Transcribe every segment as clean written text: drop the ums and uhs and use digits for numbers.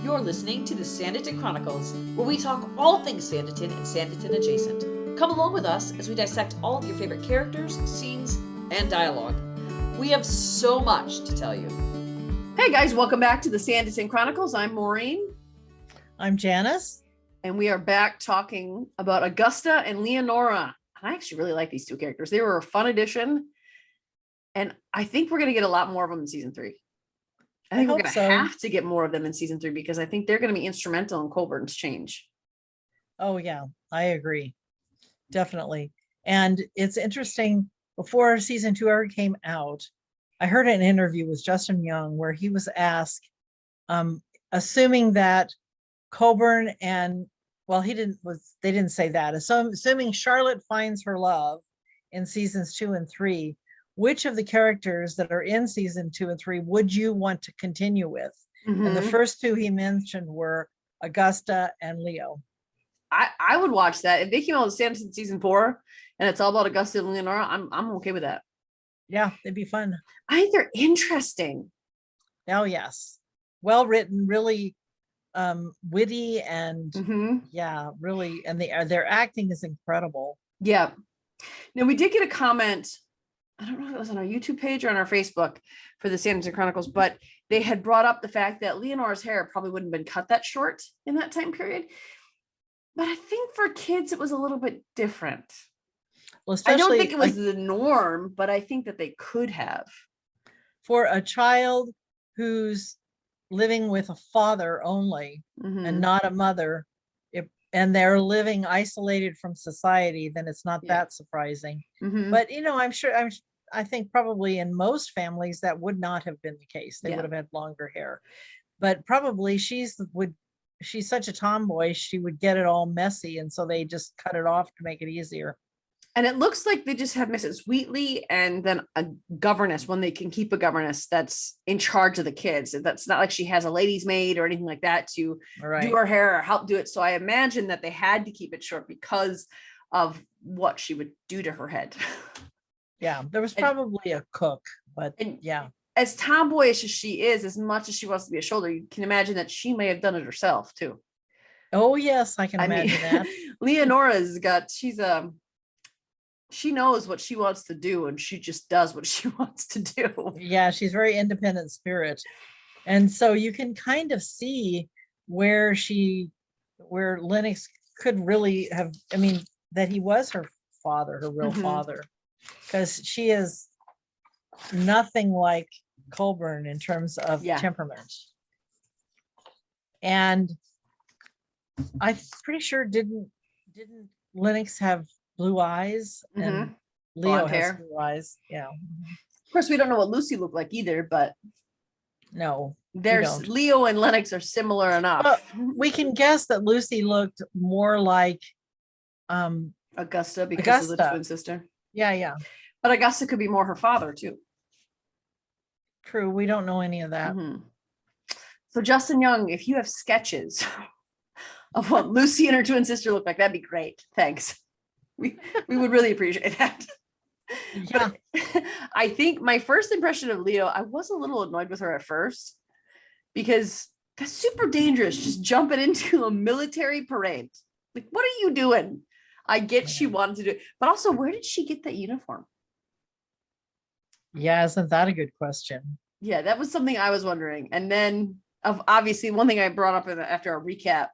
You're listening to the Sanditon Chronicles, where we talk all things Sanditon and Sanditon adjacent. Come along with us as we dissect all of your favorite characters, scenes, and dialogue. We have so much to tell you. Hey guys, welcome back to the Sanditon Chronicles. I'm Maureen. I'm Janice. And we are back talking about Augusta and Leonora. I actually really like these two characters. They were a fun addition. And I think we're going to get a lot more of them in season 3. I think we're going to have to get more of them in season 3 because I think they're going to be instrumental in Colburn's change. Oh, yeah, I agree. Definitely. And it's interesting, before season 2 ever came out, I heard an interview with Justin Young where he was asked, assuming that Colburn and, well, they didn't say that. So assuming Charlotte finds her love in seasons 2 and 3, which of the characters that are in season 2 and 3 would you want to continue with? Mm-hmm. And the first two he mentioned were Augusta and Leo. I would watch that. If they came out with Sanditon season 4 and it's all about Augusta and Leonora, I'm okay with that. Yeah, it'd be fun. I think they're interesting. Oh, yes. Well written, really witty, and yeah, really, and their acting is incredible. Yeah. Now we did get a comment, I don't know if it was on our YouTube page or on our Facebook for the Sanditon Chronicles, but they had brought up the fact that Leonora's hair probably wouldn't have been cut that short in that time period. But I think for kids, it was a little bit different. Well, I don't think it was the norm, but I think that they could have. For a child who's living with a father only and not a mother, and they're living isolated from society, then it's not that surprising. But, you know, I think probably in most families that would not have been the case. They would have had longer hair. But probably she's such a tomboy, she would get it all messy. And so they just cut it off to make it easier. And it looks like they just have Mrs. Wheatley and then a governess, when they can keep a governess that's in charge of the kids. That's not like she has a lady's maid or anything like that to do her hair or help do it. So I imagine that they had to keep it short because of what she would do to her head. Yeah, there was probably a cook, but yeah. As tomboyish as she is, as much as she wants to be a shoulder, you can imagine that she may have done it herself too. Oh yes, I can imagine that. Leonora's she knows what she wants to do and she just does what she wants to do. Yeah, she's very independent spirit. And so you can kind of see where Lennox could really have, I mean, that he was her father, her real father, because she is nothing like Colburn in terms of temperament. And I'm pretty sure didn't Lennox have blue eyes, and Leo has blue eyes. Yeah. Of course, we don't know what Lucy looked like either, but no, there's Leo and Lennox are similar enough. But we can guess that Lucy looked more like Augusta because of the twin sister. Yeah. But Augusta could be more her father too. True, we don't know any of that. So Justin Young, if you have sketches of what Lucy and her twin sister look like, that'd be great. Thanks. We would really appreciate that. Yeah. But I think my first impression of Leo, I was a little annoyed with her at first because that's super dangerous, just jumping into a military parade. Like, what are you doing? I get she wanted to do it, but also, where did she get that uniform? Yeah, isn't that a good question? Yeah, that was something I was wondering. And then, obviously, one thing I brought up after a recap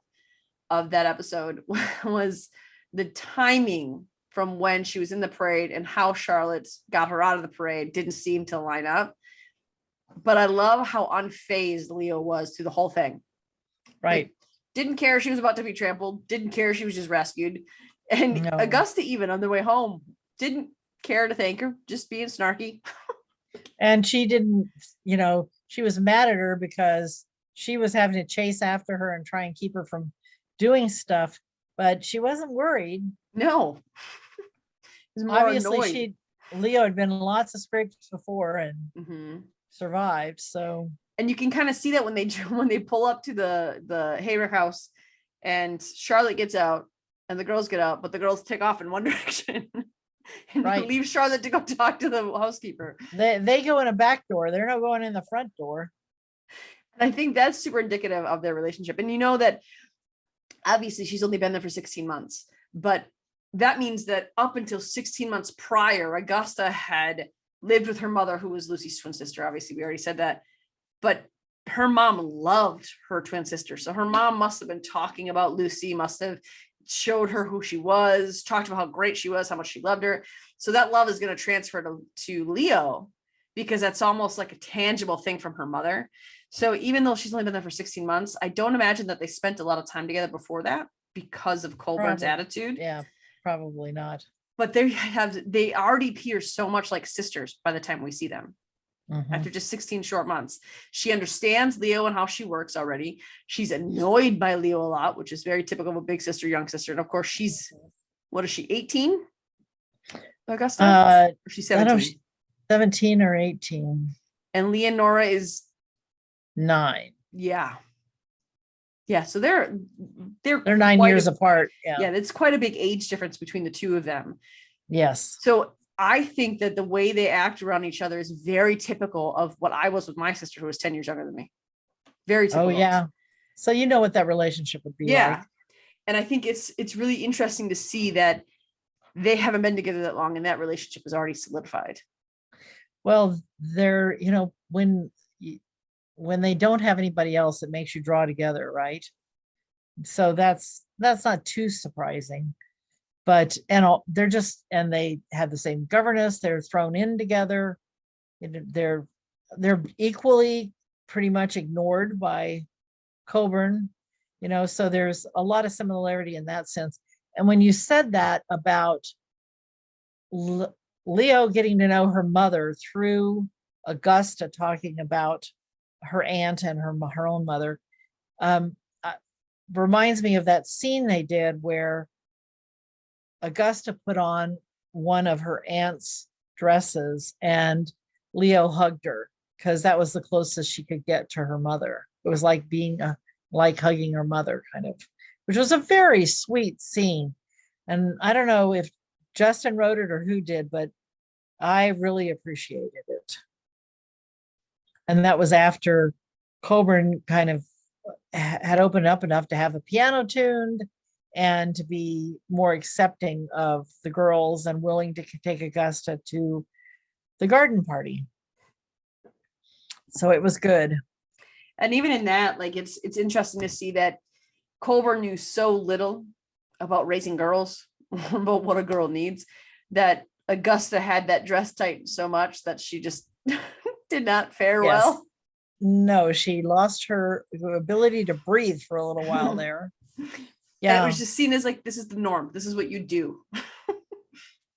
of that episode was the timing from when she was in the parade and how Charlotte got her out of the parade didn't seem to line up. But I love how unfazed Leo was through the whole thing. Right. Like, didn't care she was about to be trampled. Didn't care she was just rescued. And Augusta, even on their way home, didn't care to thank her, just being snarky. And she didn't, she was mad at her because she was having to chase after her and try and keep her from doing stuff. But she wasn't worried. No. Obviously, Leo had been in lots of scrapes before and survived. So, and you can kind of see that when they pull up to the hayrick house, and Charlotte gets out, and the girls get out, but the girls take off in one direction and leave Charlotte to go talk to the housekeeper. They go in a back door. They're not going in the front door. And I think that's super indicative of their relationship. And you know that obviously she's only been there for 16 months, but that means that up until 16 months prior, Augusta had lived with her mother, who was Lucy's twin sister. Obviously, we already said that. But her mom loved her twin sister. So her mom must have been talking about Lucy, must have showed her who she was, talked about how great she was, how much she loved her. So that love is going to transfer to Leo, because that's almost like a tangible thing from her mother. So even though she's only been there for 16 months, I don't imagine that they spent a lot of time together before that because of Colburn's attitude. Yeah, probably not. But they already appear so much like sisters by the time we see them. After just 16 short months. She understands Leo and how she works already. She's annoyed by Leo a lot, which is very typical of a big sister, young sister. And of course, she's, what is she, 18? Augusta? Or she's 17? 17 or 18. And Leonora is 9. Yeah. Yeah. So they're 9 years apart. Yeah. It's quite a big age difference between the two of them. Yes. So I think that the way they act around each other is very typical of what I was with my sister, who was 10 years younger than me. Very typical. Oh, yeah. So you know what that relationship would be like. And I think it's really interesting to see that they haven't been together that long and that relationship is already solidified. Well, they're, when they don't have anybody else, it makes you draw together, right? So that's not too surprising. But they have the same governess. They're thrown in together. They're equally pretty much ignored by Coburn, so there's a lot of similarity in that sense. And when you said that about Leo getting to know her mother through Augusta talking about her aunt and her own mother, reminds me of that scene they did where Augusta put on one of her aunt's dresses and Leo hugged her because that was the closest she could get to her mother. It was like like hugging her mother, kind of, which was a very sweet scene. And I don't know if Justin wrote it or who did, but I really appreciated it. And that was after Coburn kind of had opened up enough to have a piano tuned and to be more accepting of the girls and willing to take Augusta to the garden party. So it was good. And even in that, like, it's interesting to see that Colburn knew so little about raising girls, about what a girl needs, that Augusta had that dress tightened so much that she just did not fare well. No, she lost her ability to breathe for a little while there. Yeah. And it was just seen as like, this is the norm. This is what you do.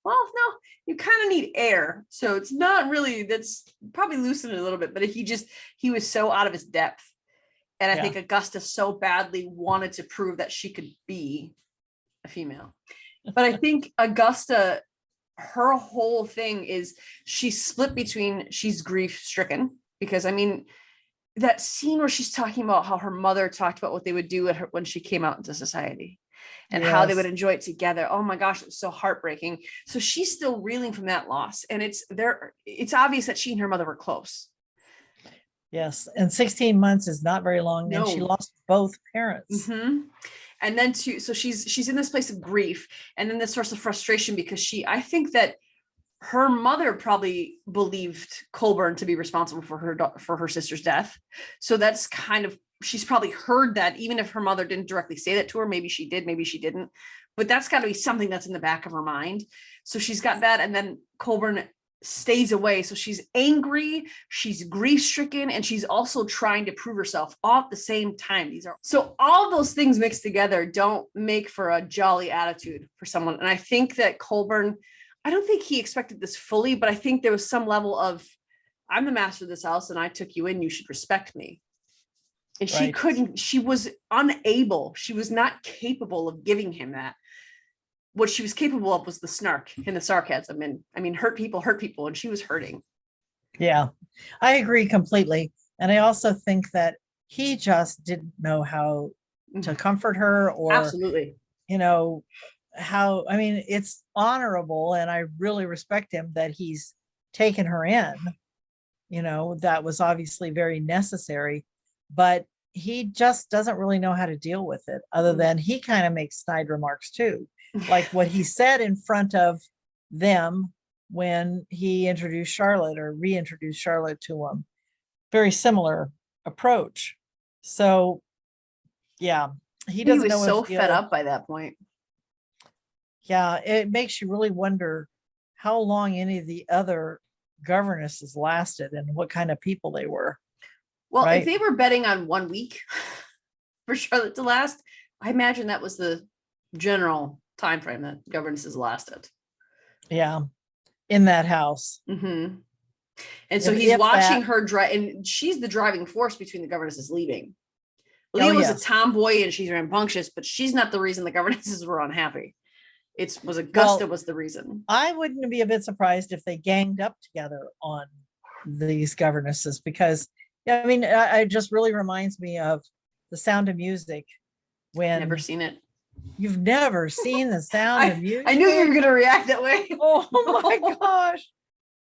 Well, no, you kind of need air. So it's not really, that's probably loosened a little bit, but he was so out of his depth. And I think Augusta so badly wanted to prove that she could be a female. But I think Augusta, her whole thing is she's split between, she's grief stricken, because I mean, that scene where she's talking about how her mother talked about what they would do when she came out into society and how they would enjoy it together. Oh my gosh, it was so heartbreaking. So she's still reeling from that loss. And it's obvious that she and her mother were close. Yes. And 16 months is not very long. No. And she lost both parents. Mm-hmm. And then so she's in this place of grief and then this source of frustration because I think that her mother probably believed Colburn to be responsible for her sister's death. So that's kind of, she's probably heard that, even if her mother didn't directly say that to her. Maybe she did, maybe she didn't, but that's got to be something that's in the back of her mind. So she's got that. And then Colburn stays away. So she's angry, she's grief stricken, and she's also trying to prove herself all at the same time. So all those things mixed together don't make for a jolly attitude for someone. And I think that Colburn, I don't think he expected this fully, but I think there was some level of, I'm the master of this house and I took you in, you should respect me. And she was unable, she was not capable of giving him that. What she was capable of was the snark and the sarcasm. And I mean, hurt people, and she was hurting. Yeah, I agree completely. And I also think that he just didn't know how to comfort her or, absolutely, how, I mean, it's honorable and I really respect him that he's taken her in, that was obviously very necessary, but he just doesn't really know how to deal with it, other than he kind of makes snide remarks too. Like what he said in front of them when he introduced Charlotte or reintroduced Charlotte to him. Very similar approach. So yeah, he doesn't know was so if the fed other- up by that point. Yeah, it makes you really wonder how long any of the other governesses lasted and what kind of people they were. Well, Right. if they were betting on 1 week for Charlotte to last, I imagine that was the general time frame that governesses lasted. Yeah, in that house. Mm-hmm. And so he's watching her drive, and she's the driving force between the governesses leaving. Leo was a tomboy and she's rambunctious, but she's not the reason the governesses were unhappy. It was Augusta was the reason. I wouldn't be a bit surprised if they ganged up together on these governesses, because I mean, it just really reminds me of The Sound of Music. When Never seen it. You've never seen The Sound of Music? I knew you were going to react that way. Oh my gosh.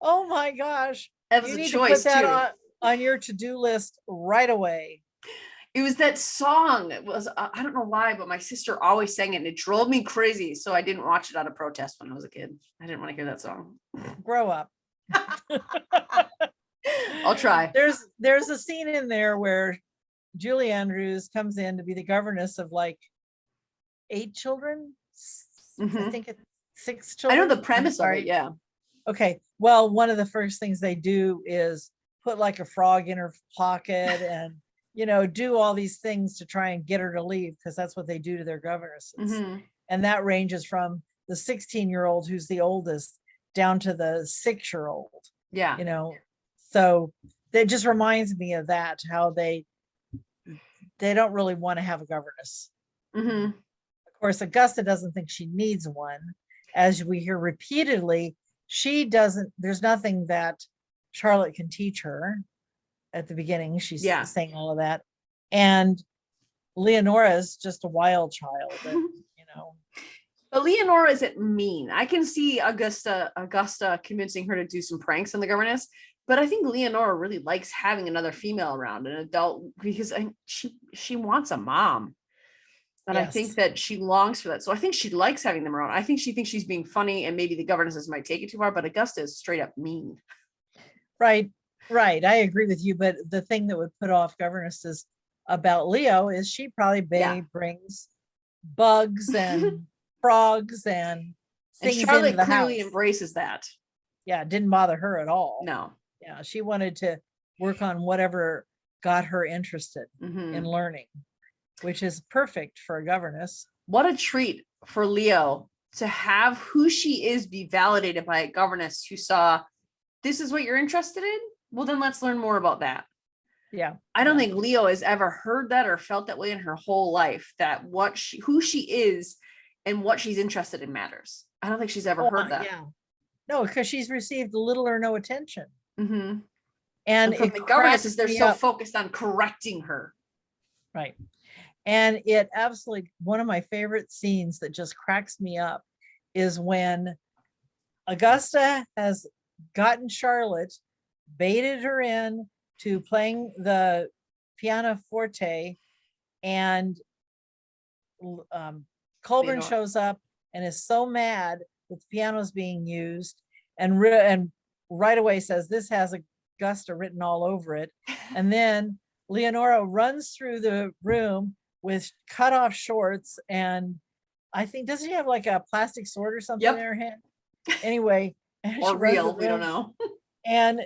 Oh my gosh. That was you a need choice to put that on your to-do list right away. It was that song. It was, I don't know why, but my sister always sang it and it drove me crazy. So I didn't watch it out of protest when I was a kid. I didn't want to hear that song. Grow up. I'll try. There's a scene in there where Julie Andrews comes in to be the governess of like 8 children. I think it's 6 children. I know the premise of it. Yeah. Okay. Well, one of the first things they do is put like a frog in her pocket and, do all these things to try and get her to leave, because that's what they do to their governesses. Mm-hmm. And that ranges from the 16-year-old who's the oldest down to the 6-year-old. Yeah. So that just reminds me of that, how they don't really want to have a governess. Mm-hmm. Of course, Augusta doesn't think she needs one. As we hear repeatedly, she doesn't, there's nothing that Charlotte can teach her. At the beginning, she's saying all of that. And Leonora is just a wild child. And, But Leonora isn't mean. I can see Augusta convincing her to do some pranks on the governess. But I think Leonora really likes having another female around, an adult, because she wants a mom. And I think that she longs for that. So I think she likes having them around. I think she thinks she's being funny, and maybe the governesses might take it too far, but Augusta is straight up mean. Right. I agree with you. But the thing that would put off governesses about Leo is she probably brings bugs and frogs and things. And Charlotte into the clearly house. Embraces that. Yeah, it didn't bother her at all. No. Yeah, she wanted to work on whatever got her interested in learning, which is perfect for a governess. What a treat for Leo to have who she is be validated by a governess who saw, this is what you're interested in? Well, then let's learn more about that. Yeah. I don't think Leo has ever heard that or felt that way in her whole life, that who she is and what she's interested in matters. I don't think she's ever heard that. Yeah. No, because she's received little or no attention. Mm-hmm. And from the governesses, they're so focused on correcting her. Right. And it absolutely, one of my favorite scenes that just cracks me up is when Augusta has gotten Charlotte, baited her in to playing the pianoforte, and Colburn shows up and is so mad that the piano's being used, and right away says, this has Augusta written all over it. And then Leonora runs through the room with cut off shorts, and I think, doesn't she have like a plastic sword or something in her hand? Anyway. Or real, we don't know. And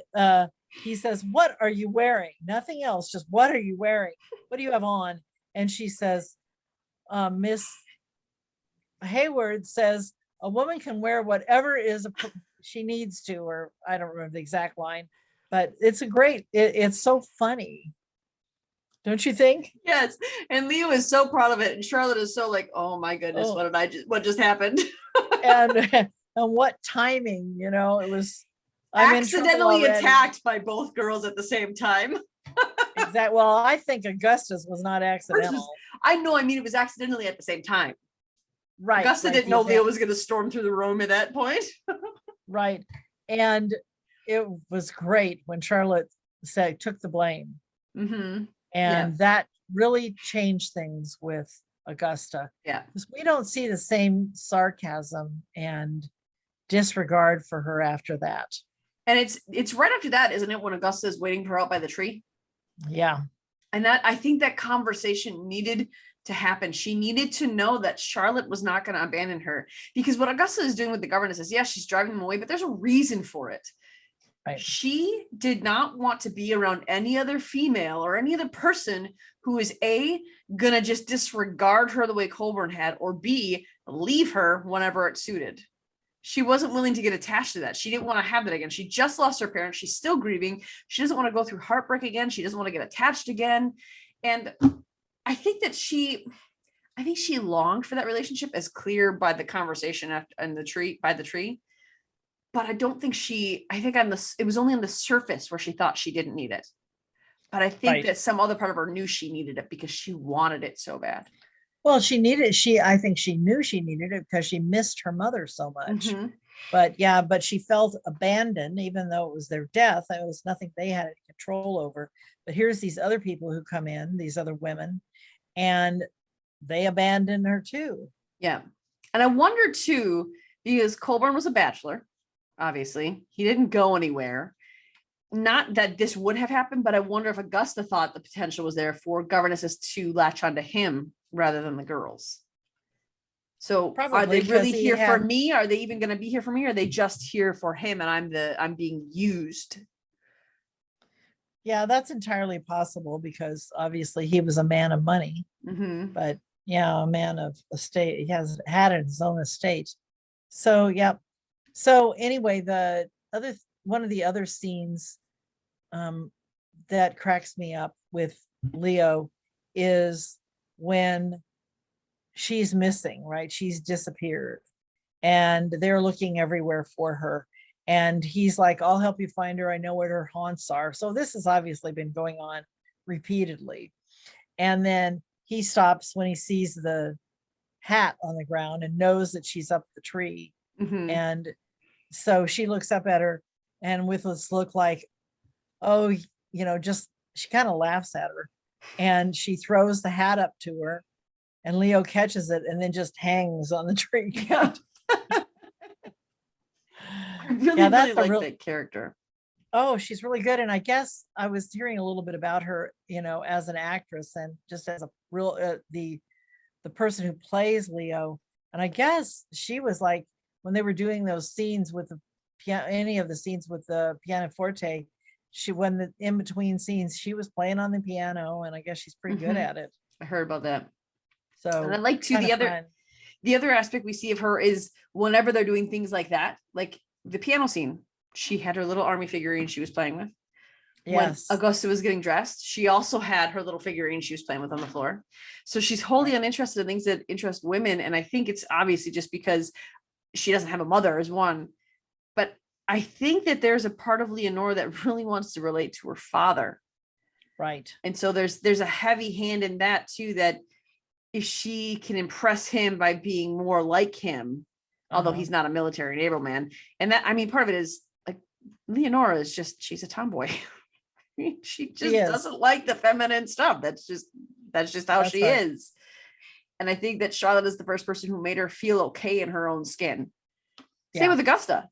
he says, what are you wearing? Nothing else, just what are you wearing? What do you have on? And she says, Miss Hayward says a woman can wear whatever she needs to, or I don't remember the exact line, but it's it's so funny. Don't you think? Yes. And Leo is so proud of it. And Charlotte is so like, oh my goodness, what just happened? and what timing, it was accidentally attacked by both girls at the same time. Exactly. Well, I think Augusta's was not accidental. It was accidentally at the same time. Right. Augusta didn't know Leo was going to storm through the room at that point. Right. And it was great when Charlotte took the blame. Mm-hmm. And that really changed things with Augusta. Yeah. Because we don't see the same sarcasm and disregard for her after that. And it's right after that, isn't it, when Augusta is waiting for her out by the tree? Yeah. And that, I think that conversation needed to happen. She needed to know that Charlotte was not going to abandon her, because what Augusta is doing with the governess is, yes, she's driving them away, but there's a reason for it. Right. She did not want to be around any other female or any other person who is A, gonna just disregard her the way Colburn had, or B, leave her whenever it suited. She wasn't willing to get attached to that. She didn't want to have that again. She just lost her parents. She's still grieving. She doesn't want to go through heartbreak again. She doesn't want to get attached again. And I think she longed for that relationship, as clear by the conversation by the tree. But I don't think it was only on the surface where she thought she didn't need it. But I think that some other part of her knew she needed it because she wanted it so bad. Well, I think she knew she needed it because she missed her mother so much. Mm-hmm. But she felt abandoned, even though it was their death. It was nothing they had any control over. But here's these other people who come in, these other women, and they abandon her too. Yeah. And I wonder too, because Colburn was a bachelor, obviously. He didn't go anywhere. Not that this would have happened, but I wonder if Augusta thought the potential was there for governesses to latch onto him rather than the girls. So Probably, are they really here for for me? Are they even going to be here for me? Or are they just here for him and I'm being used? Yeah, that's entirely possible, because obviously he was a man of money. Mm-hmm. But yeah, a man of estate. He has had his own estate. So yeah. So anyway, one of the other scenes that cracks me up with Leo is when she's missing, right? She's disappeared and they're looking everywhere for her. And he's like, I'll help you find her. I know where her haunts are. So this has obviously been going on repeatedly. And then he stops when he sees the hat on the ground and knows that she's up the tree. Mm-hmm. And so she looks up at her and with this look like, oh, just she kind of laughs at her, and she throws the hat up to her, and Leo catches it and then just hangs on the tree. Yeah. I really like that character. Oh, she's really good. And I guess I was hearing a little bit about her, as an actress and just as a real, the person who plays Leo. And I guess she was like, when they were doing those scenes with the piano, any of the scenes with the pianoforte, in between scenes, she was playing on the piano, and I guess she's pretty good at it. I heard about that. So, and I like to the other aspect we see of her is whenever they're doing things like that, like the piano scene, she had her little army figurine she was playing with. Yes. When Augusta was getting dressed, she also had her little figurine she was playing with on the floor. So she's wholly uninterested in things that interest women. And I think it's obviously just because she doesn't have a mother is one. But I think that there's a part of Leonora that really wants to relate to her father. Right. And so there's a heavy hand in that too, that if she can impress him by being more like him, although he's not a military naval man. And that, I mean, part of it is like Leonora is she's a tomboy. She just doesn't like the feminine stuff. That's just how she is. And I think that Charlotte is the first person who made her feel okay in her own skin. Same with Augusta.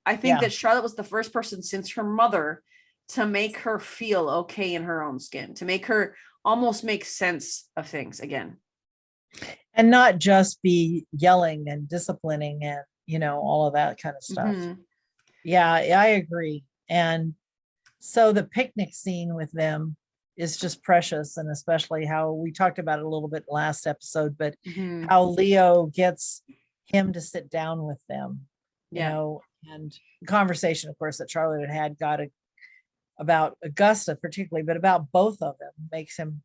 I think that Charlotte was the first person since her mother to make her feel okay in her own skin, to make her almost make sense of things again. And not just be yelling and disciplining and, all of that kind of stuff. Mm-hmm. Yeah, I agree. And so the picnic scene with them is just precious, and especially how we talked about it a little bit last episode, but how Leo gets him to sit down with them, and the conversation, of course, that Charlotte had got about Augusta particularly, but about both of them makes him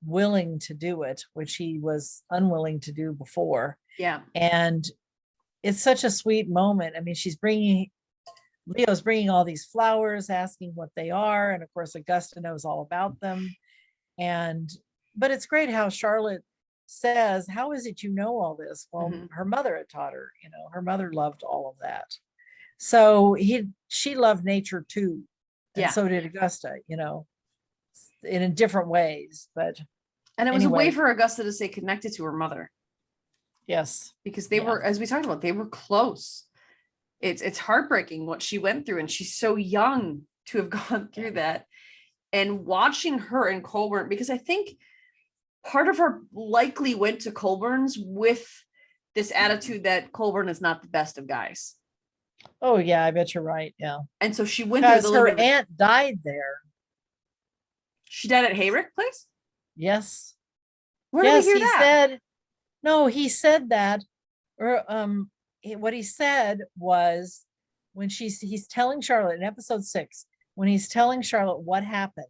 willing to do it, which he was unwilling to do before. Yeah. And it's such a sweet moment. I mean, Leo's bringing all these flowers, asking what they are. And of course, Augusta knows all about them. But it's great how Charlotte says, how is it you know all this? Well, her mother had taught her, her mother loved all of that. So she loved nature too. And so did Augusta, in different ways, but And it was a way anyway. for Augusta to stay connected to her mother, yes. because they Yeah. were, as we talked about, they were close. It's heartbreaking what she went through, and she's so young to have gone through that. And watching her and Colburn, because I think part of her likely went to Colburn's with this attitude that Colburn is not the best of guys. Oh yeah, I bet you're right. Yeah. And so she went there with Because a little her bit of aunt died there. she died at Hayrick Place? Yes. Where did we Yes, hear he that? said, no, he said that, or what he said was when he's telling Charlotte in episode 6, when he's telling Charlotte what happened,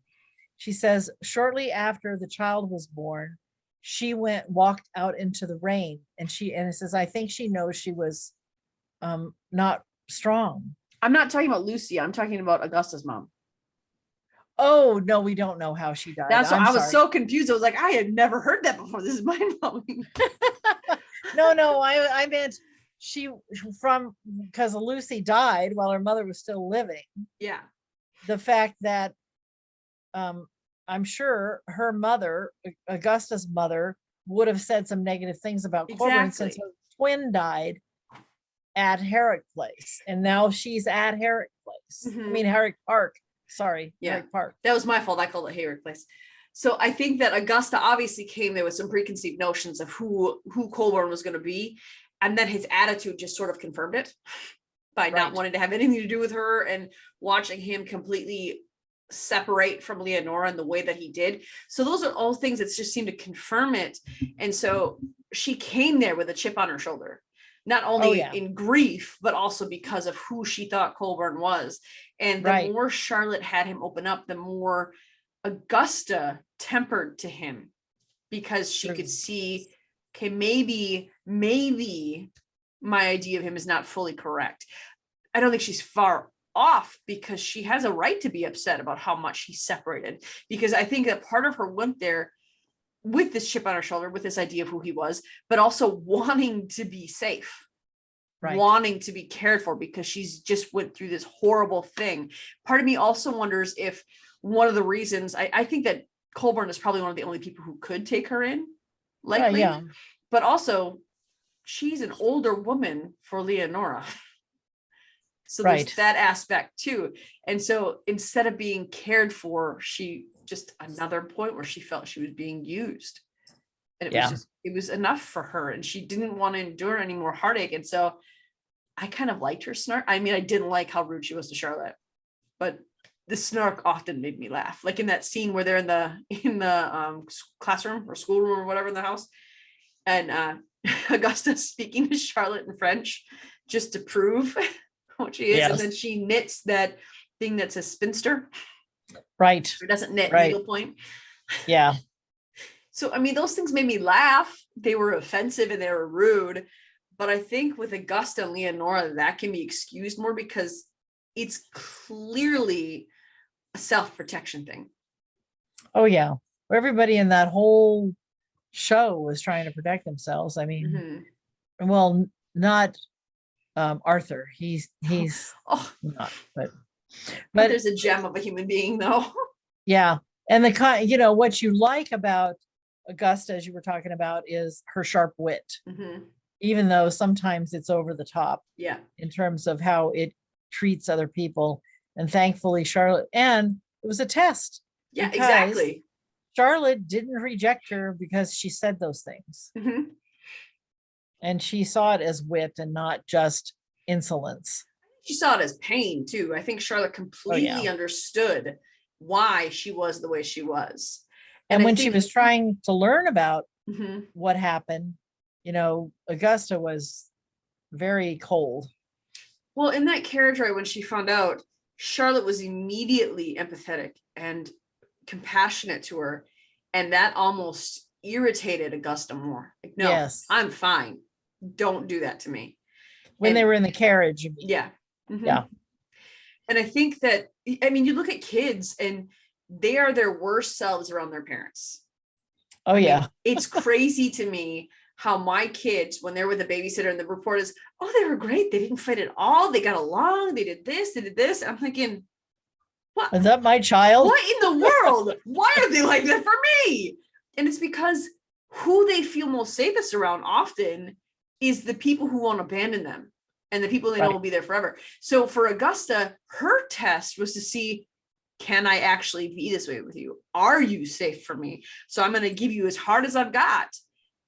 she says shortly after the child was born, she walked out into the rain, and it says, I think she knows she was not strong. I'm not talking about Lucy. I'm talking about Augusta's mom. Oh no, we don't know how she died. That's what I was sorry. so confused. I was like, I had never heard that before. This is mind blowing. No, I meant because Lucy died while her mother was still living. Yeah. The fact that I'm sure her mother, Augusta's mother, would have said some negative things about Corbin since Exactly. her twin died at Herrick Place, and now she's at Herrick Place. I Mhm. mean Herrick Park. Sorry, Yeah. Herrick Park. That was my fault. I called it Hayrick Place. So I think that Augusta obviously came there with some preconceived notions of who Colburn was going to be. And then his attitude just sort of confirmed it by not Right. wanting to have anything to do with her, and watching him completely separate from Leonora in the way that he did. So those are all things that just seem to confirm it. And so she came there with a chip on her shoulder, not only yeah. in grief, but also because of who she thought Colburn was. And the Right. more Charlotte had him open up, the more Augusta tempered to him, because she True. could see, okay, maybe my idea of him is not fully correct. I don't think she's far off, because she has a right to be upset about how much he's separated, because I think that part of her went there with this chip on her shoulder, with this idea of who he was, but also wanting to be safe, Right. wanting to be cared for, because she's just went through this horrible thing. Part of me also wonders if one of the reasons, I think that Colburn is probably one of the only people who could take her in, likely, yeah. but also she's an older woman for Leonora. So Right. there's that aspect too. And so instead of being cared for, she just another point where she felt she was being used. And it was enough for her, and she didn't want to endure any more heartache. And so I kind of liked her snark. I mean, I didn't like how rude she was to Charlotte, but the snark often made me laugh. Like in that scene where they're in the classroom or schoolroom or whatever in the house, and Augusta speaking to Charlotte in French just to prove what she is. Yes. And then she knits that thing that says spinster. Right. Or doesn't knit, Right. needle point. Yeah. So, I mean, those things made me laugh. They were offensive and they were rude. But I think with Augusta and Leonora, that can be excused more, because it's clearly a self-protection thing. Oh yeah. Everybody in that whole show was trying to protect themselves. I mean, Mhm. well, not Arthur. He's Oh, not, but there's a gem of a human being, though. yeah. And what you like about Augusta, as you were talking about, is her sharp wit, Mhm. even though sometimes it's over the top Yeah. in terms of how it treats other people. And thankfully, Charlotte, and it was a test. Yeah, because exactly. Charlotte didn't reject her because she said those things. Mhm. And she saw it as wit and not just insolence. She saw it as pain too. I think Charlotte completely understood why she was the way she was. And when I she think- was trying to learn about Mhm. what happened, Augusta was very cold. Well, in that carriage ride, when she found out, Charlotte was immediately empathetic and compassionate to her. And that almost irritated Augusta more. Like, no, Yes. I'm fine. Don't do that to me. When they And- were in the carriage. you mean. Yeah. Mhm. Yeah. And I think that, I mean, you look at kids and they are their worst selves around their parents. Oh, yeah. It's crazy to me how my kids, when they're with a babysitter and the report is, oh, they were great. They didn't fight at all. They got along. They did this. I'm thinking, What? Is that my child? What in the world? Why are they like that for me? And it's because who they feel most safest around often is the people who won't abandon them and the people they know will be there forever. So for Augusta, her test was to see, can I actually be this way with you? Are you safe for me? So I'm going to give you as hard as I've got.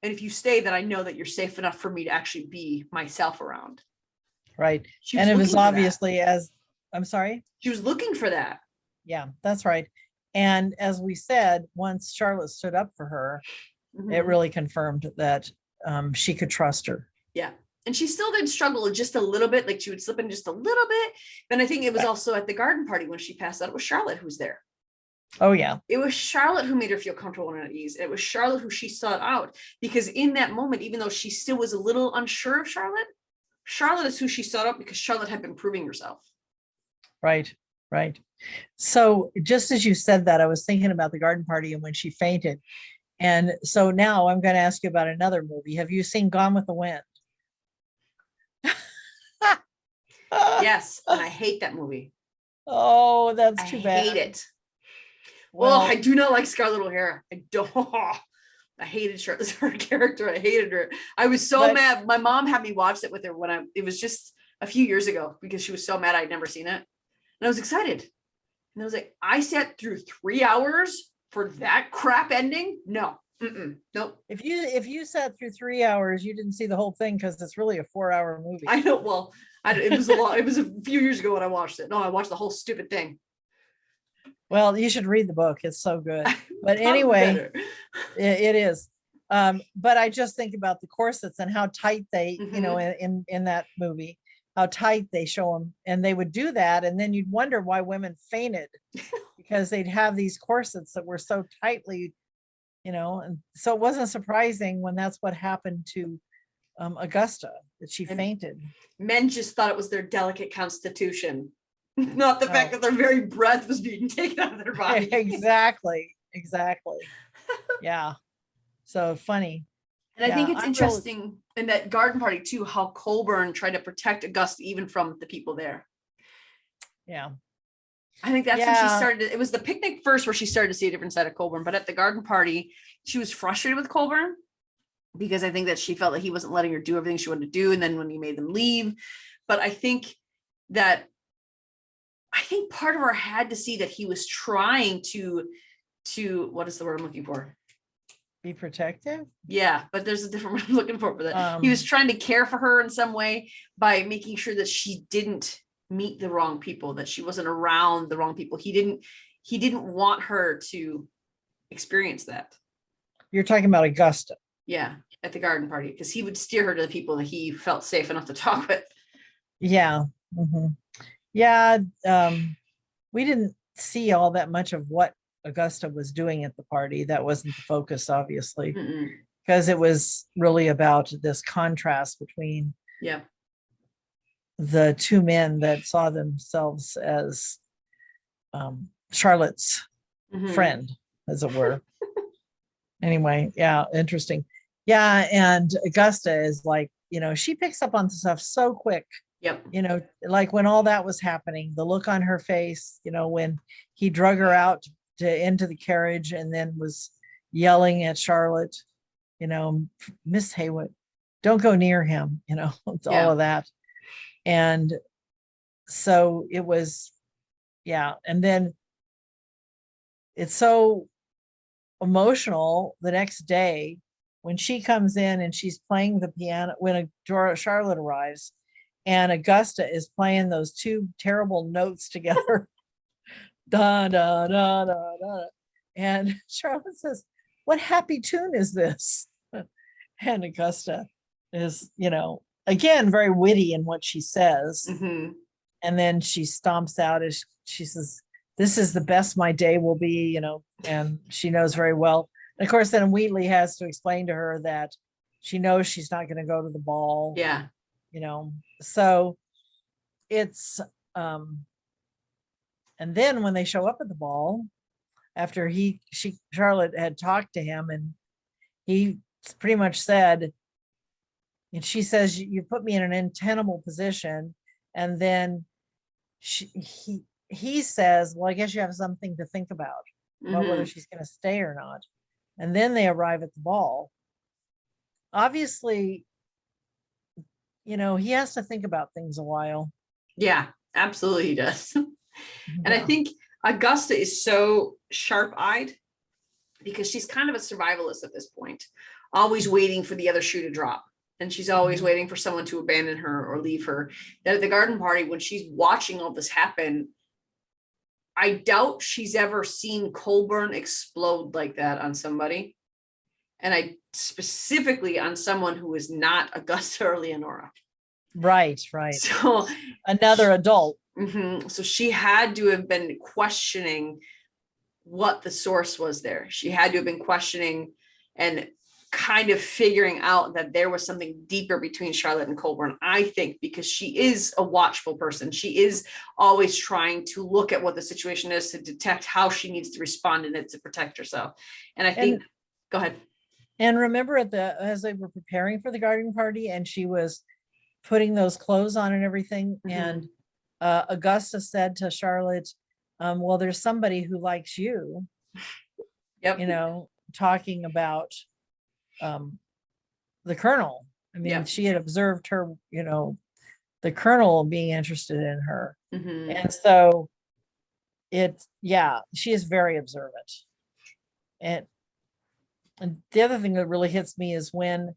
And if you stay, then I know that you're safe enough for me to actually be myself around. Right. She And it was looking for that. obviously I'm sorry. She was looking for that. Yeah, that's right. And as we said, once Charlotte stood up for her, it really confirmed that she could trust her. Yeah. And she still did struggle just a little bit, like she would slip in just a little bit. And I think it was also at the garden party when she passed out, it was Charlotte who was there. Oh, yeah. It was Charlotte who made her feel comfortable and at ease. It was Charlotte who she sought out, because in that moment, even though she still was a little unsure of Charlotte, Charlotte is who she sought out because Charlotte had been proving herself. Right, right. So just as you said that, I was thinking about the garden party and when she fainted. And so now I'm going to ask you about another movie. Have you seen Gone with the Wind? Yes, and I hate that movie. Oh, that's too bad. I hate it. Well, I do not like Scarlett O'Hara. I don't. I hated her character. I hated her. I was so mad. My mom had me watch it with her when it was just a few years ago because she was so mad I'd never seen it. And I was excited. And I was like, I sat through 3 hours for that crap ending? No. Nope. If you sat through 3 hours, you didn't see the whole thing because it's really a 4-hour movie. I know. Well, it was a lot. It was a few years ago when I watched it. No, I watched the whole stupid thing. Well, you should read the book. It's so good. But anyway, it is. But I just think about the corsets and how tight they, in that movie, how tight they show them. And they would do that. And then you'd wonder why women fainted because they'd have these corsets that were so tightly, and so it wasn't surprising when that's what happened to Augusta, that she fainted. Men just thought it was their delicate constitution. Not the fact that their very breath was being taken out of their body. Exactly. Yeah. So funny. And I think it's interesting in that garden party too, how Colburn tried to protect Augusta even from the people there. Yeah. I think that's when she started. It was the picnic first where she started to see a different side of Colburn, but at the garden party, she was frustrated with Colburn because I think that she felt that he wasn't letting her do everything she wanted to do. And then when he made them leave, but I think part of her had to see that he was trying to what is the word I'm looking for? Be protective. Yeah, but there's a different word I'm looking for that. He was trying to care for her in some way by making sure that she didn't meet the wrong people, that she wasn't around the wrong people. He didn't want her to experience that. You're talking about Augusta. Yeah, at the garden party, because he would steer her to the people that he felt safe enough to talk with. Yeah. Mm-hmm. Yeah. We didn't see all that much of what Augusta was doing at the party. That wasn't the focus, obviously, because it was really about this contrast between the two men that saw themselves as Charlotte's friend, as it were. Anyway, yeah, interesting. Yeah, and Augusta is like, she picks up on stuff so quick. Yep. Like when all that was happening, the look on her face, when he drug her out into the carriage and then was yelling at Charlotte, Miss Haywood, don't go near him, it's all of that. And so it was, and then it's so emotional the next day when she comes in and she's playing the piano, when Charlotte arrives and Augusta is playing those two terrible notes together. Da, da, da, da, da. And Charlotte says, what happy tune is this? And Augusta is, again, very witty in what she says. And then she stomps out as she says, this is the best my day will be, and she knows very well. And of course, then Wheatley has to explain to her that she knows she's not going to go to the ball. Yeah. So it's, and then when they show up at the ball, after Charlotte had talked to him and he pretty much said, and she says, you put me in an untenable position. And then he says, well, I guess you have something to think about whether she's going to stay or not. And then they arrive at the ball. Obviously, he has to think about things a while. Yeah, absolutely he does. And I Yeah. think Augusta is so sharp-eyed because she's kind of a survivalist at this point, always waiting for the other shoe to drop. And she's always waiting for someone to abandon her or leave her. That at the garden party, when she's watching all this happen, I doubt she's ever seen Colburn explode like that on somebody. And I specifically on someone who is not Augusta or Leonora. Right. So another adult. So she had to have been questioning what the source was there. She had to have been questioning and kind of figuring out that there was something deeper between Charlotte and Colburn, I think, because she is a watchful person. She is always trying to look at what the situation is to detect how she needs to respond in it to protect herself. And I think, go ahead. And remember as they were preparing for the garden party and she was putting those clothes on and everything. And Augusta said to Charlotte, well, there's somebody who likes you, talking about the colonel. I mean, she had observed her, the colonel being interested in her. And so she is very observant. And the other thing that really hits me is when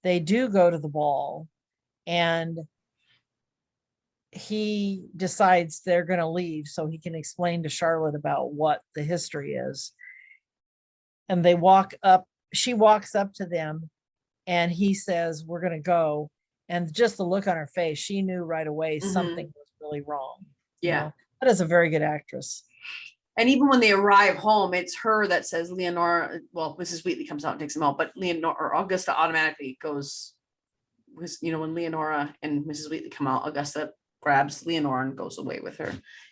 they do go to the ball and he decides they're going to leave so he can explain to Charlotte about what the history is. And they she walks up to them and he says, we're going to go. And just the look on her face, she knew right away something was really wrong. Yeah. That is a very good actress. And even when they arrive home, it's her that says Leonora, well, Mrs. Wheatley comes out and takes them out, but Leonora or Augusta automatically goes, when Leonora and Mrs. Wheatley come out, Augusta grabs Leonora and goes away with her,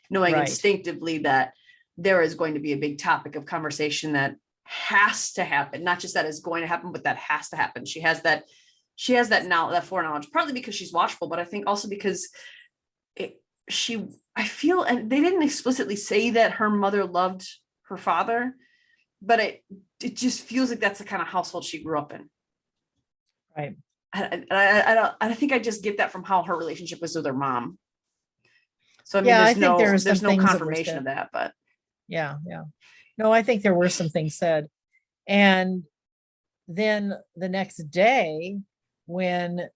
knowing instinctively that there is going to be a big topic of conversation that has to happen. Not just that is going to happen, but that has to happen. She has that foreknowledge, partly because she's watchful, but I think also because I feel, and they didn't explicitly say that her mother loved her father, but it just feels like that's the kind of household she grew up in. Right. I think I just get that from how her relationship was with her mom. So I mean, there's no confirmation of that, but yeah. No, I think there were some things said. And then the next day, when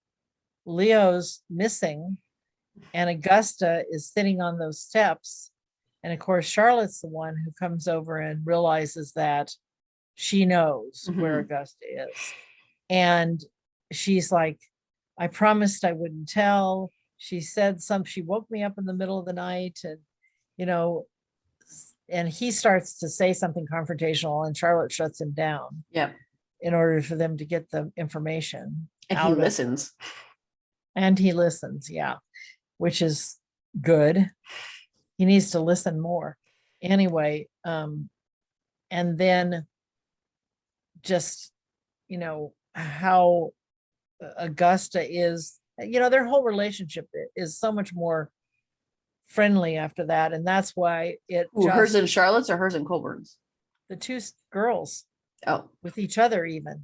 Leo's missing and Augusta is sitting on those steps, and of course Charlotte's the one who comes over and realizes that she knows where Augusta is. And she's like, I promised I wouldn't tell. She said she woke me up in the middle of the night, and and he starts to say something confrontational and Charlotte shuts him down. Yeah. In order for them to get the information. And he listens. And he listens, which is good. He needs to listen more. Anyway, and then just, how Augusta is, their whole relationship is so much more friendly after that. And that's why hers and Charlotte's or hers and Colburn's? The two girls. Oh, with each other even,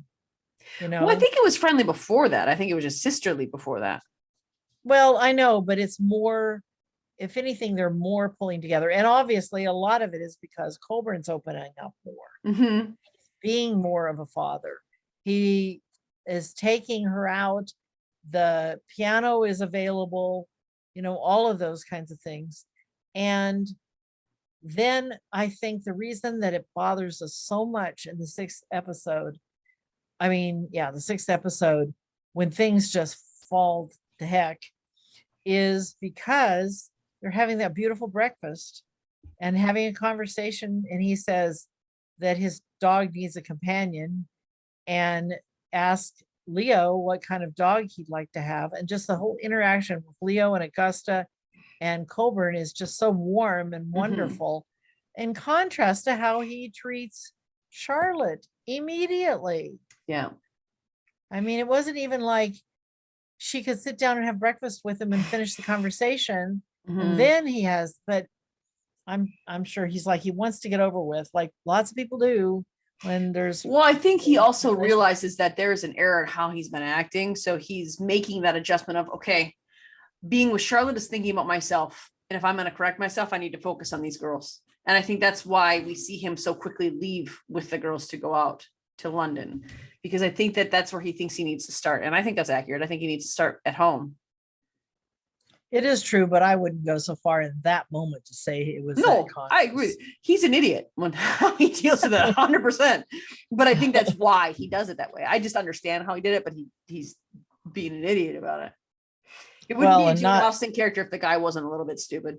Well, I think it was friendly before that. I think it was just sisterly before that. Well, I know, but it's more, if anything, they're more pulling together. And obviously a lot of it is because Colburn's opening up more, being more of a father. He is taking her out. The piano is available, all of those kinds of things. And then I think the reason that it bothers us so much in the sixth episode, when things just fall to heck, is because they're having that beautiful breakfast and having a conversation. And he says that his dog needs a companion and asks Leo what kind of dog he'd like to have. And just the whole interaction with Leo and Augusta and Colburn is just so warm and wonderful, in contrast to how he treats Charlotte immediately. Yeah. I mean, it wasn't even like she could sit down and have breakfast with him and finish the conversation. And then but I'm sure he's like, he wants to get over with, like lots of people do when there's. Well, I think he also realizes that there is an error in how he's been acting. So he's making that adjustment of, okay, being with Charlotte is thinking about myself. And if I'm going to correct myself, I need to focus on these girls. And I think that's why we see him so quickly leave with the girls to go out to London, because I think that that's where he thinks he needs to start. And I think that's accurate. I think he needs to start at home. It is true, but I wouldn't go so far in that moment to say it was. No, I agree. He's an idiot when how he deals with it 100%. But I think that's why he does it that way. I just understand how he did it, but he's being an idiot about it. It wouldn't be a Jane Austen character if the guy wasn't a little bit stupid.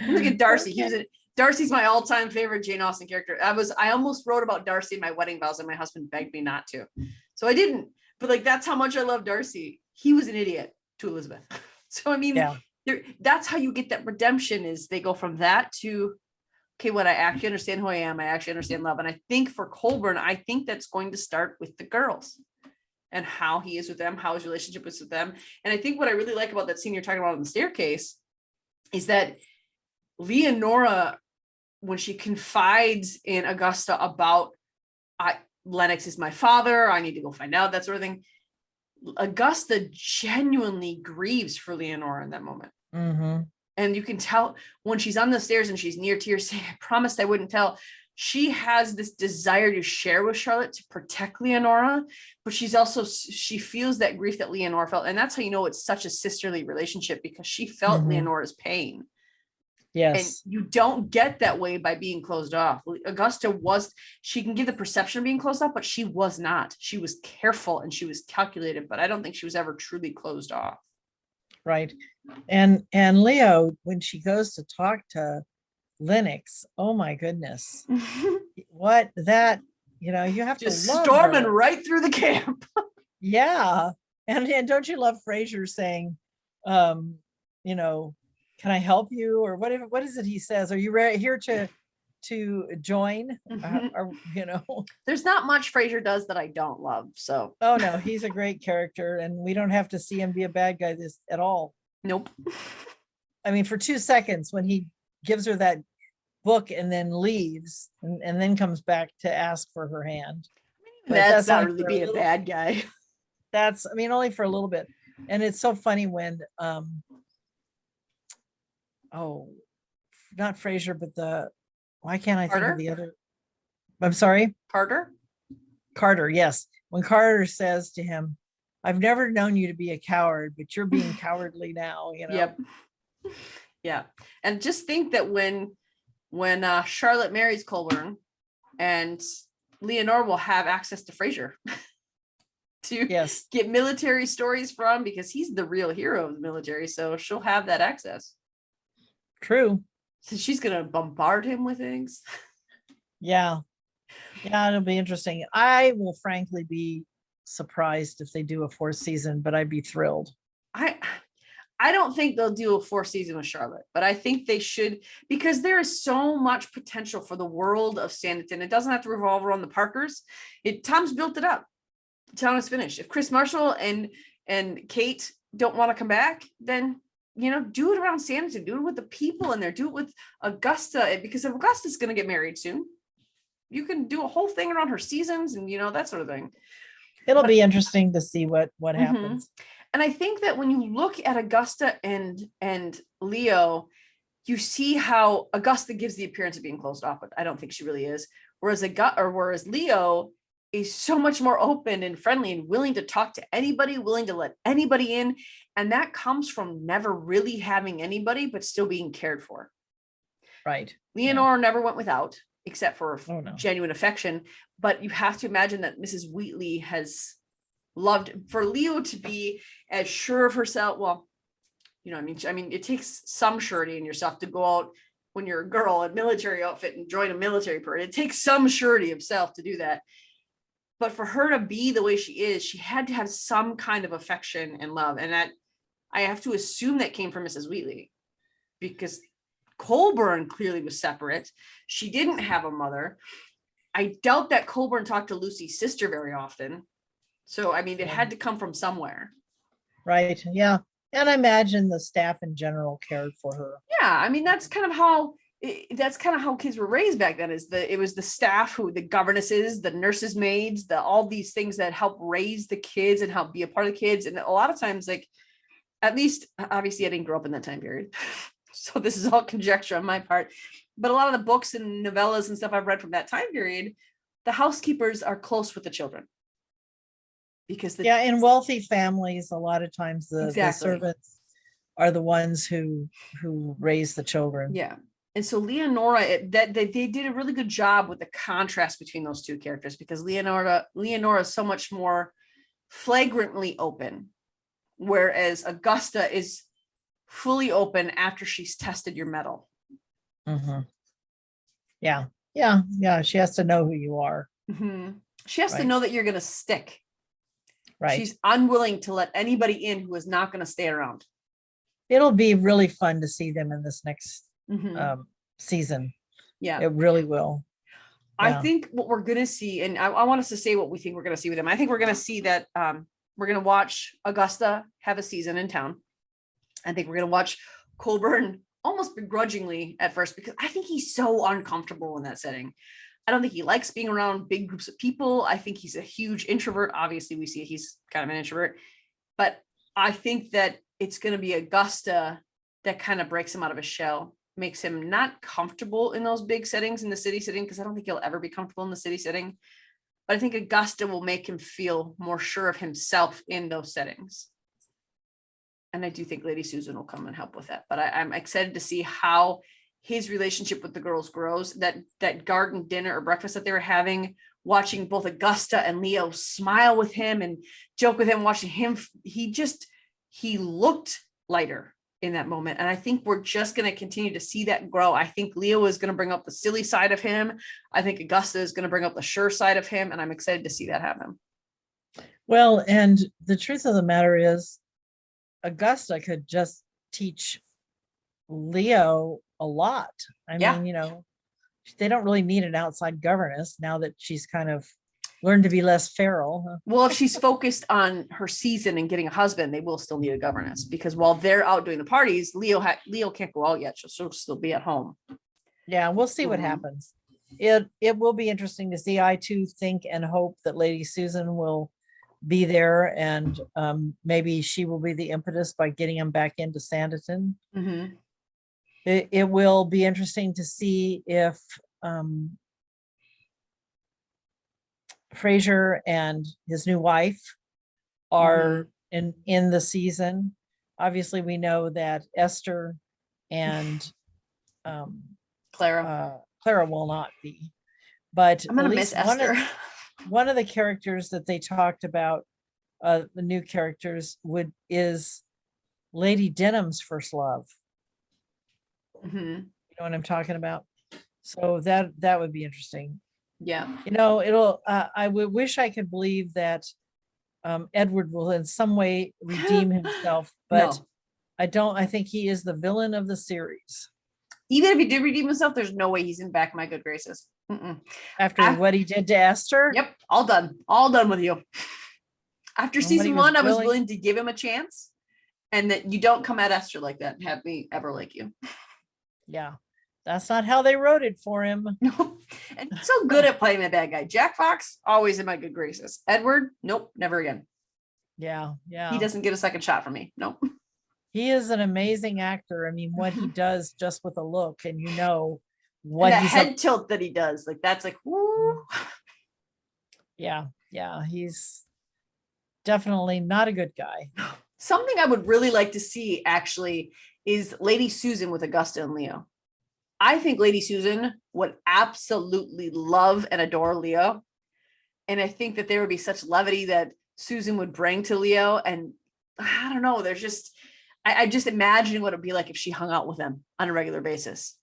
Look at Darcy. Okay. Darcy's my all-time favorite Jane Austen character. I almost wrote about Darcy in my wedding vows, and my husband begged me not to. So I didn't. But like, that's how much I love Darcy. He was an idiot to Elizabeth. So I mean, that's how you get that redemption, is they go from that to, okay, what I actually understand who I am. I actually understand love. And I think for Colburn, I think that's going to start with the girls and how he is with them, how his relationship is with them. And I think what I really like about that scene you're talking about on the staircase is that Leonora, when she confides in Augusta about, Lennox is my father, I need to go find out, that sort of thing, Augusta genuinely grieves for Leonora in that moment. Mm-hmm. And you can tell when she's on the stairs and she's near tears saying, I promised I wouldn't tell. She has this desire to share with Charlotte to protect Leonora, but she feels that grief that Leonora felt. And that's how you know it's such a sisterly relationship, because she felt Leonora's pain. Yes. And you don't get that way by being closed off. Augusta she can give the perception of being closed off, but she was not. She was careful and she was calculated, but I don't think she was ever truly closed off. Right. And Leo, when she goes to talk to Lennox, oh my goodness. What that, you have just to love storming her. Right through the camp. Yeah. And don't you love Frasier saying, can I help you? Or what is it he says? Are you here to join? There's not much Frasier does that I don't love. So oh no, he's a great character, and we don't have to see him be a bad guy at all. Nope. I mean, for 2 seconds when he gives her that book and then leaves and then comes back to ask for her hand. But that's not really being a bad guy. That's, only for a little bit. And it's so funny when not Frasier, but why can't I think of the other? I'm sorry? Carter, yes. When Carter says to him, I've never known you to be a coward, but you're being cowardly now, Yep. Yeah. And just think that when Charlotte marries Colburn, and Leonora will have access to Frasier to get military stories from, because he's the real hero of the military. So she'll have that access. True. So she's going to bombard him with things. Yeah. Yeah, it'll be interesting. I will frankly be surprised if they do a 4th season, but I'd be thrilled. I don't think they'll do a 4th season with Charlotte, but I think they should, because there is so much potential for the world of Sanditon. It doesn't have to revolve around the Parkers. Tom's built it up. Tom is finished. If Chris Marshall and Kate don't want to come back, then do it around Sanditon. Do it with the people in there. Do it with Augusta, because if Augusta's going to get married soon, you can do a whole thing around her seasons and that sort of thing. It'll be interesting to see what happens. And I think that when you look at Augusta and Leo, you see how Augusta gives the appearance of being closed off, but I don't think she really is. Whereas Leo is so much more open and friendly and willing to talk to anybody, willing to let anybody in. And that comes from never really having anybody, but still being cared for. Right. Leonora never went without, except for genuine affection. But you have to imagine that Mrs. Wheatley has loved for Leo to be as sure of herself. Well, it takes some surety in yourself to go out when you're a girl in military outfit and join a military parade. It takes some surety of self to do that. But for her to be the way she is, she had to have some kind of affection and love. And that I have to assume that came from Mrs. Wheatley, because Colburn clearly was separate. She didn't have a mother. I doubt that Colburn talked to Lucy's sister very often. So, it had to come from somewhere. Right. Yeah. And I imagine the staff in general cared for her. Yeah, I mean that's kind of how kids were raised back then. It was the staff, the governesses, the nurses, maids, all these things that help raise the kids and help be a part of the kids. And a lot of times, like, at least obviously I didn't grow up in that time period, so this is all conjecture on my part. But a lot of the books and novellas and stuff I've read from that time period, the housekeepers are close with the children. Because in wealthy families, a lot of times the servants are the ones who raise the children. Yeah. And so Leonora, they did a really good job with the contrast between those two characters, because Leonora is so much more flagrantly open, whereas Augusta is fully open after she's tested your mettle. Mm-hmm. Yeah. She has to know who you are. Mm-hmm. She has to know that you're going to stick. Right. She's unwilling to let anybody in who is not going to stay around. It'll be really fun to see them in this next season. Yeah, it really will. I think what we're going to see, and I want us to say what we think we're going to see with them. I think we're going to see that we're going to watch Augusta have a season in town. I think we're going to watch Colburn almost begrudgingly at first, because I think he's so uncomfortable in that setting. I don't think he likes being around big groups of people. I think he's a huge introvert. Obviously, we see he's kind of an introvert, but I think that it's going to be Augusta that kind of breaks him out of his shell, makes him not comfortable in those big settings, in the city setting, because I don't think he'll ever be comfortable in the city setting. But I think Augusta will make him feel more sure of himself in those settings. And I do think Lady Susan will come and help with that. But I'm excited to see how his relationship with the girls grows. That garden dinner or breakfast that they were having, watching both Augusta and Leo smile with him and joke with him, watching him, he looked lighter in that moment. And I think we're just going to continue to see that grow. I think Leo is going to bring up the silly side of him. I think Augusta is going to bring up the sure side of him. And I'm excited to see that happen. Well, and the truth of the matter is, Augusta could just teach Leo a lot. I mean, they don't really need an outside governess now that she's kind of learned to be less feral. Well, if she's focused on her season and getting a husband, they will still need a governess, because while they're out doing the parties, Leo can't go out yet. She'll still be at home. Yeah, we'll see what happens. It will be interesting to see. I too think and hope that Lady Susan will be there, and maybe she will be the impetus by getting him back into Sanditon. Mm-hmm. It will be interesting to see if Fraser and his new wife are in the season. Obviously, we know that Esther and Clara will not be, but I'm gonna miss Esther. One of the characters that they talked about, the new characters, is Lady Denham's first love. Mm-hmm. You know what I'm talking about? So that would be interesting. Yeah. I would wish I could believe that Edward will in some way redeem himself, but no. I don't. I think he is the villain of the series. Even if he did redeem himself, there's no way he's in back my good graces. After what he did to Esther? Yep. All done with you. After season 1, I was willing to give him a chance, and that you don't come at Esther like that and have me ever like you. Yeah. That's not how they wrote it for him. No. And so good at playing the bad guy. Jack Fox, always in my good graces. Edward, nope, never again. Yeah. He doesn't get a second shot from me. Nope. He is an amazing actor. I mean, what he does just with a look, and what and the head tilt that he does, like that's like, woo. Yeah. He's definitely not a good guy. Something I would really like to see actually is Lady Susan with Augusta and Leo. I think Lady Susan would absolutely love and adore Leo. And I think that there would be such levity that Susan would bring to Leo. And I don't know, I just imagine what it'd be like if she hung out with him on a regular basis.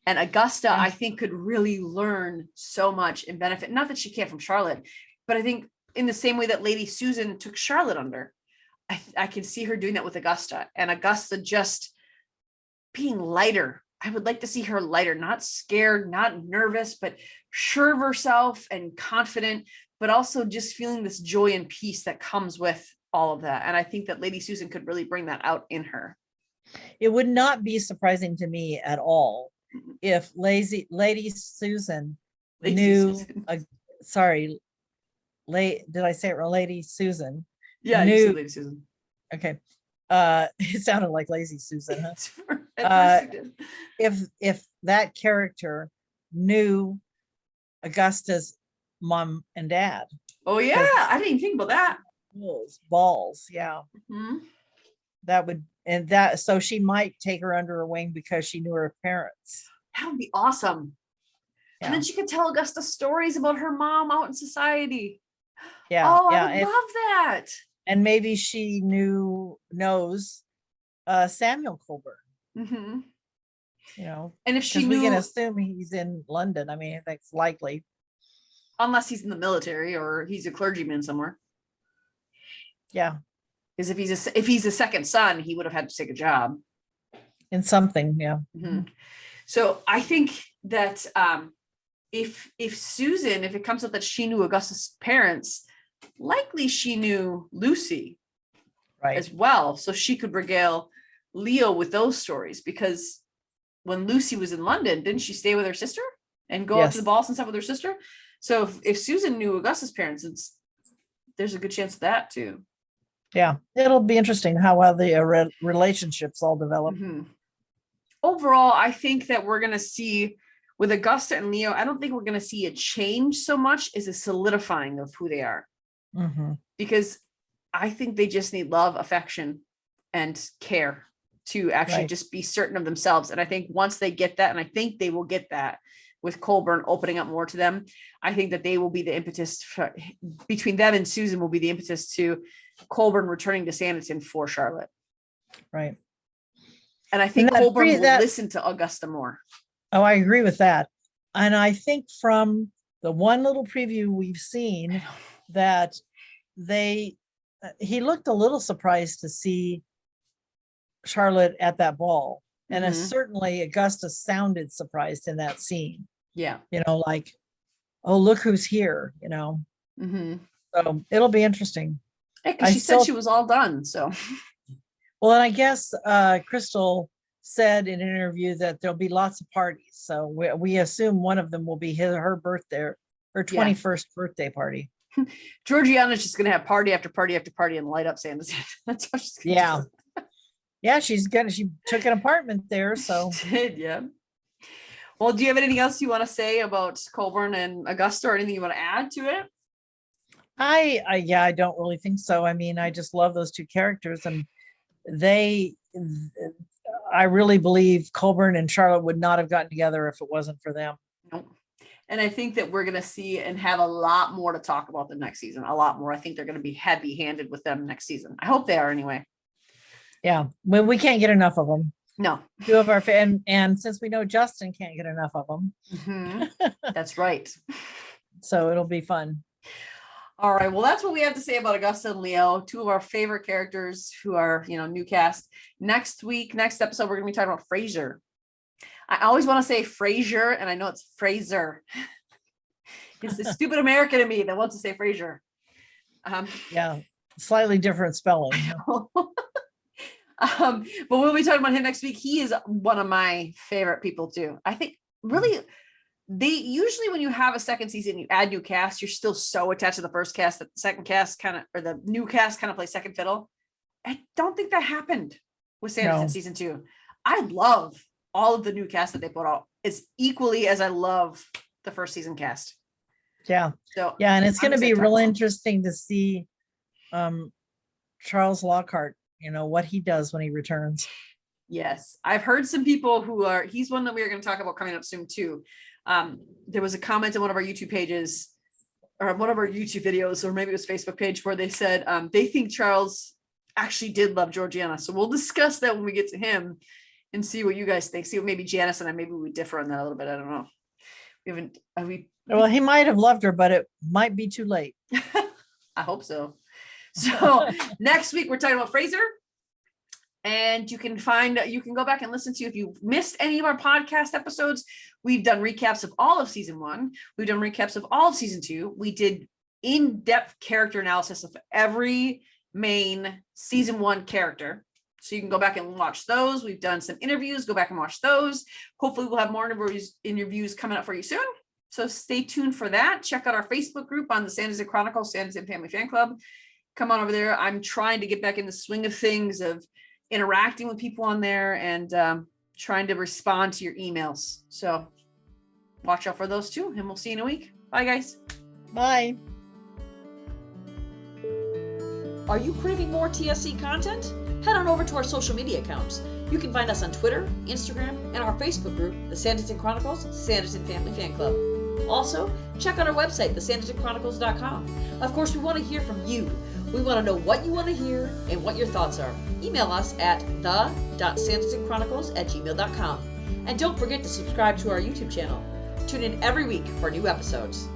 And Augusta, I think, could really learn so much and benefit. Not that she can't from Charlotte, but I think in the same way that Lady Susan took Charlotte under, I can see her doing that with Augusta. And Augusta just being lighter. I would like to see her lighter, not scared, not nervous, but sure of herself and confident, but also just feeling this joy and peace that comes with all of that. And I think that Lady Susan could really bring that out in her. It would not be surprising to me at all if Lady Susan knew, sorry, did I say it wrong? Lady Susan. Yeah, you said Lady Susan. Okay. It sounded like Lazy Susan, huh? If that character knew Augusta's mom and dad. Oh yeah, I didn't even think about that. Balls, yeah. Mm-hmm. That would, so she might take her under her wing because she knew her parents. That would be awesome. Yeah. And then she could tell Augusta stories about her mom out in society. Yeah. Oh, yeah. I would love that. And maybe she knows Samuel Colburn. Mm-hmm. You know, and if she knew, we can assume he's in London. I mean, that's likely, unless he's in the military or he's a clergyman somewhere. Yeah, because if he's a second son, he would have had to take a job in something. Yeah. Mm-hmm. So I think that if Susan, if it comes up that she knew Augusta's parents, likely she knew Lucy as well, so she could regale Leo with those stories. Because when Lucy was in London, didn't she stay with her sister and go out to the balls and stuff with her sister? So if Susan knew Augusta's parents, there's a good chance of that too. Yeah, it'll be interesting how well the relationships all develop. Mm-hmm. Overall, I think that we're going to see with Augusta and Leo, I don't think we're going to see a change so much as a solidifying of who they are. Mm-hmm. Because I think they just need love, affection, and care to actually just be certain of themselves. And I think once they get that, and I think they will get that with Colburn opening up more to them, I think that they will be the impetus between them and Susan will be the impetus to Colburn returning to Sanditon for Charlotte. Right. And I think Colburn will listen to Augusta more. Oh, I agree with that. And I think from the one little preview we've seen that he looked a little surprised to see Charlotte at that ball. And certainly Augusta sounded surprised in that scene. Yeah. You know, like, oh, look who's here, you know. Mm-hmm. So it'll be interesting. Yeah, because she said she was all done. So, well, and I guess Crystal said in an interview that there'll be lots of parties. So we assume one of them will be her birthday, her 21st birthday party. Georgiana's just going to have party after party after party and light up Sanditon. That's what she's going to do. Yeah, she took an apartment there. So she did, yeah. Well, do you have anything else you want to say about Colburn and Augusta, or anything you want to add to it? I don't really think so. I mean, I just love those two characters, and I really believe Colburn and Charlotte would not have gotten together if it wasn't for them. Nope. And I think that we're going to see and have a lot more to talk about the next season. A lot more. I think they're going to be heavy-handed with them next season. I hope they are anyway. Yeah. Well, we can't get enough of them. No. Two of our and since we know Justin can't get enough of them. Mm-hmm. That's right. So it'll be fun. All right. Well, that's what we have to say about Augusta and Leo, two of our favorite characters who are, new cast. Next episode, we're going to be talking about Frasier. I always want to say Frasier, and I know it's Fraser. It's the stupid American in me that wants to say Frasier. Yeah, slightly different spelling. But we'll be talking about him next week. He is one of my favorite people too. I think really they usually, when you have a second season, you add new cast, you're still so attached to the first cast that the second cast or the new cast kind of plays second fiddle. I don't think that happened with Sanditon season 2. I love all of the new cast that they put out as equally as I love the first season cast. Yeah. So and it's going to be real interesting to see Charles Lockhart, what he does when he returns. Yes. I've heard some people he's one that we are going to talk about coming up soon too. There was a comment on one of our YouTube pages or one of our YouTube videos, or maybe it was Facebook page, where they said they think Charles actually did love Georgiana. So we'll discuss that when we get to him and see what you guys think. See what maybe Janice and I, maybe we differ on that a little bit. I don't know. Well, he might have loved her, but it might be too late. I hope so. So next week we're talking about Frasier. And you can go back and listen to, if you've missed any of our podcast episodes, we've done recaps of all of season 1. We've done recaps of all of season 2. We did in-depth character analysis of every main season 1 character. So you can go back and watch those. We've done some interviews. Go back and watch those. Hopefully we'll have more interviews coming up for you soon. So stay tuned for that. Check out our Facebook group on the Sanditon Chronicles, Sanditon Family Fan Club. Come on over there. I'm trying to get back in the swing of things of interacting with people on there and trying to respond to your emails. So watch out for those too. And we'll see you in a week. Bye, guys. Bye. Are you craving more TSC content? Head on over to our social media accounts. You can find us on Twitter, Instagram, and our Facebook group, the Sanditon Chronicles, Sanditon Family Fan Club. Also, check out our website, thesanditonchronicles.com. Of course, we want to hear from you. We want to know what you want to hear and what your thoughts are. Email us at the.sanditonchronicles@gmail.com. And don't forget to subscribe to our YouTube channel. Tune in every week for new episodes.